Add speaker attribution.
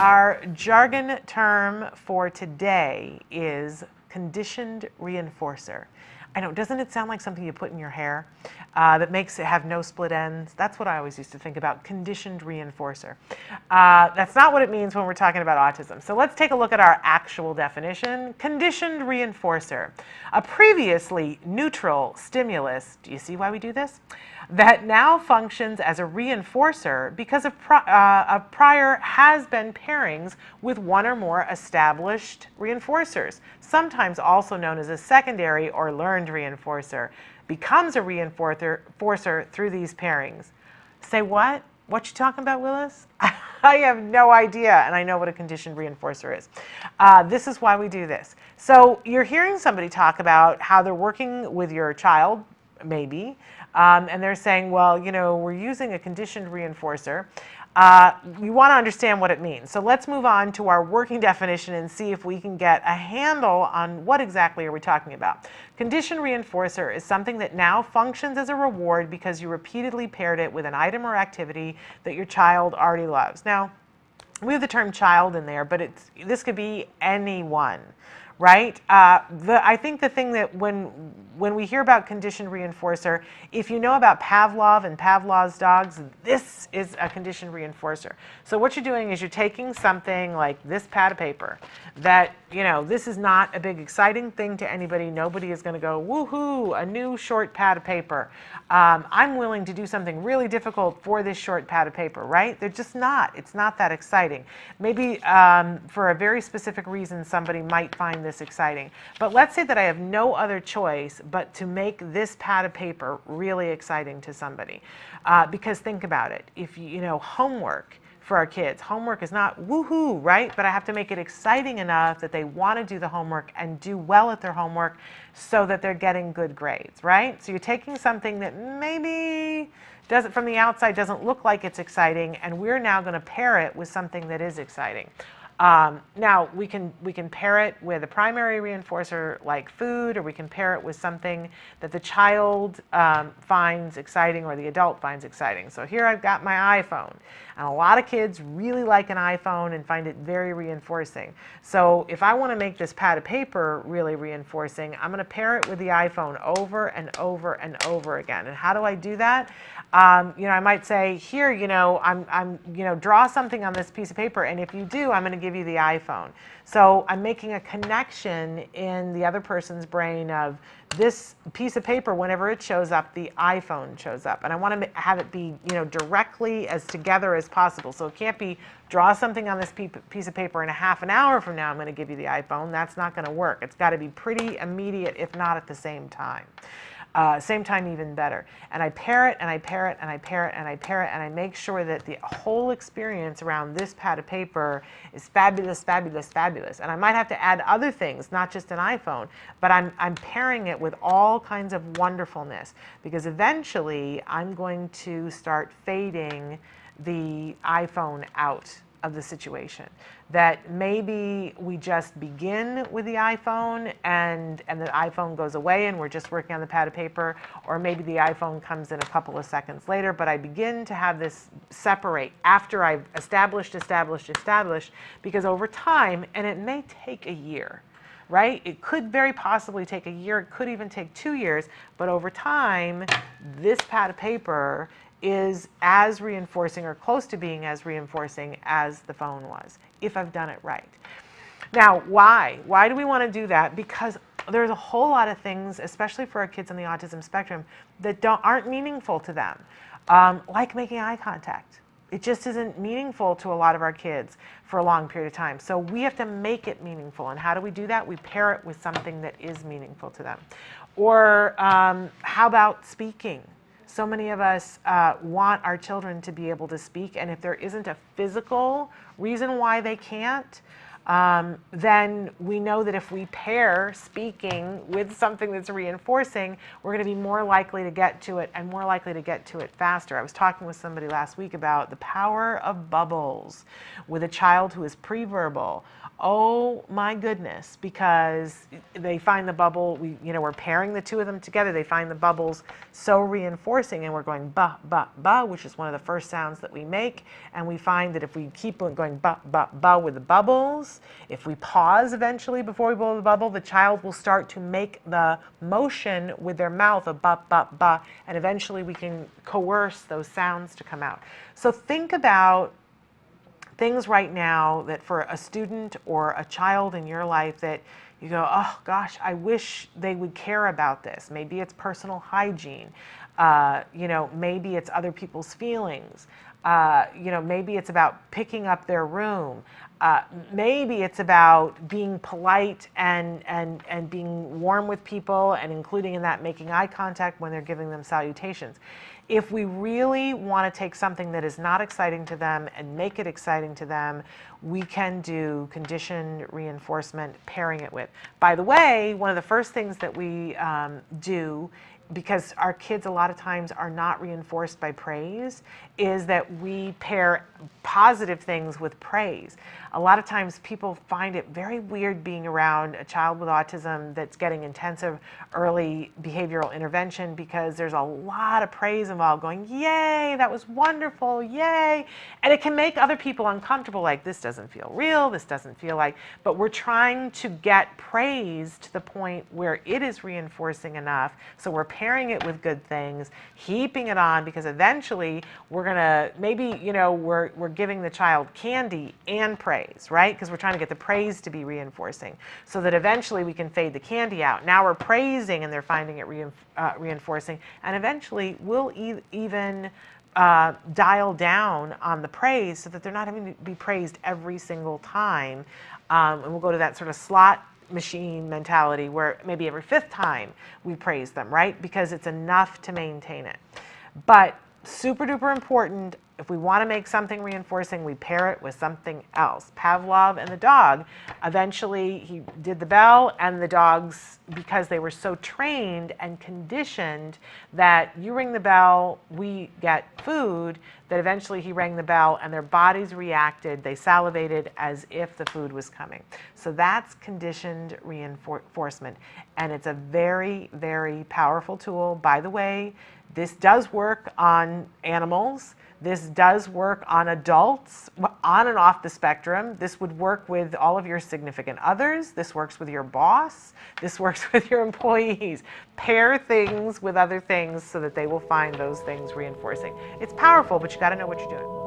Speaker 1: Our jargon term for today is conditioned reinforcer. I know, doesn't it sound like something you put in your hair that makes it have no split ends? That's what I always used to think about, conditioned reinforcer. That's not what it means when we're talking about autism. So let's take a look at our actual definition. Conditioned reinforcer, a previously neutral stimulus, do you see why we do this? That now functions as a reinforcer because of prior has-been pairings with one or more established reinforcers, sometimes also known as a secondary or learned reinforcer, becomes a reinforcer through these pairings. Say what? What you talking about, Willis? I have no idea, and I know what a conditioned reinforcer is. This is why we do this. So you're hearing somebody talk about how they're working with your child, maybe, and they're saying, well, you know, we're using a conditioned reinforcer. We want to understand what it means. So let's move on to our working definition and see if we can get a handle on what exactly are we talking about. Conditioned reinforcer is something that now functions as a reward because you repeatedly paired it with an item or activity that your child already loves. Now, we have the term child in there, but this could be anyone, right? I think the thing that when we hear about conditioned reinforcer, if you know about Pavlov and Pavlov's dogs, this is a conditioned reinforcer. So what you're doing is you're taking something like this pad of paper that, you know, this is not a big exciting thing to anybody. Nobody is going to go, woohoo, a new short pad of paper. I'm willing to do something really difficult for this short pad of paper, right? They're just not. It's not that exciting. Maybe for a very specific reason, somebody might find this exciting. But let's say that I have no other choice but to make this pad of paper really exciting to somebody. Because think about it. If you know, homework for our kids, homework is not woohoo, right? But I have to make it exciting enough that they want to do the homework and do well at their homework so that they're getting good grades, right? So you're taking something that maybe doesn't, from the outside, doesn't look like it's exciting, and we're now going to pair it with something that is exciting. Now, we can pair it with a primary reinforcer like food, or we can pair it with something that the child finds exciting or the adult finds exciting. So here I've got my iPhone, and a lot of kids really like an iPhone and find it very reinforcing. So if I want to make this pad of paper really reinforcing, I'm going to pair it with the iPhone over and over and over again. And how do I do that? You know, I might say, here, you know, you know, draw something on this piece of paper, and if you do, I'm going to give you the iPhone. So I'm making a connection in the other person's brain of this piece of paper, whenever it shows up, the iPhone shows up. And I want to have it be, you know, directly as together as possible. So it can't be draw something on this piece of paper and a half an hour from now I'm going to give you the iPhone. That's not going to work. It's got to be pretty immediate, if not at the same time. Same time, even better. And I pair it, and I pair it, and I pair it, and I pair it, and I make sure that the whole experience around this pad of paper is fabulous, fabulous, fabulous. And I might have to add other things, not just an iPhone, but I'm pairing it with all kinds of wonderfulness, because eventually I'm going to start fading the iPhone out of the situation. That maybe we just begin with the iPhone and the iPhone goes away and we're just working on the pad of paper, or maybe the iPhone comes in a couple of seconds later, but I begin to have this separate after I've established, because over time, and it may take a year, right? It could very possibly take a year, it could even take 2 years, but over time, this pad of paper is as reinforcing or close to being as reinforcing as the phone was, if I've done it right. Now, why? Why do we want to do that? Because there's a whole lot of things, especially for our kids on the autism spectrum, that aren't meaningful to them, like making eye contact. It just isn't meaningful to a lot of our kids for a long period of time. So we have to make it meaningful. And how do we do that? We pair it with something that is meaningful to them. Or how about speaking? So many of us want our children to be able to speak, and if there isn't a physical reason why they can't, then we know that if we pair speaking with something that's reinforcing, we're going to be more likely to get to it and more likely to get to it faster. I was talking with somebody last week about the power of bubbles with a child who is pre-verbal. Oh my goodness, because they find the bubble, we're pairing the two of them together, they find the bubbles so reinforcing, and we're going ba, ba, ba, which is one of the first sounds that we make, and we find that if we keep going ba, ba, ba with the bubbles, if we pause eventually before we blow the bubble, the child will start to make the motion with their mouth of ba, ba, ba, and eventually we can coerce those sounds to come out. So think about things right now that for a student or a child in your life that you go, oh gosh, I wish they would care about this. Maybe it's personal hygiene. Maybe it's other people's feelings. Maybe it's about picking up their room. Maybe it's about being polite and being warm with people, and including in that making eye contact when they're giving them salutations. If we really want to take something that is not exciting to them and make it exciting to them, we can do conditioned reinforcement, pairing it with. By the way, one of the first things that we do, because our kids a lot of times are not reinforced by praise, is that we pair positive things with praise. A lot of times people find it very weird being around a child with autism that's getting intensive early behavioral intervention, because there's a lot of praise involved, going, yay, that was wonderful, yay. And it can make other people uncomfortable, like, this doesn't feel real, this doesn't feel like, but we're trying to get praise to the point where it is reinforcing enough. So we're pairing it with good things, heaping it on, because eventually we're gonna, maybe, we're giving the child candy and praise, right? Because we're trying to get the praise to be reinforcing, so that eventually we can fade the candy out. Now we're praising and they're finding it reinforcing, and eventually we'll even dial down on the praise so that they're not having to be praised every single time. And we'll go to that sort of slot machine mentality where maybe every fifth time we praise them, right? Because it's enough to maintain it. But super duper important, if we want to make something reinforcing, we pair it with something else. Pavlov and the dog, eventually he did the bell, and the dogs, because they were so trained and conditioned that you ring the bell, we get food, that eventually he rang the bell and their bodies reacted, they salivated as if the food was coming. So that's conditioned reinforcement, and it's a very, very powerful tool. By the way, this does work on animals. This does work on adults on and off the spectrum. This would work with all of your significant others. This works with your boss. This works with your employees. Pair things with other things so that they will find those things reinforcing. It's powerful, but you got to know what you're doing.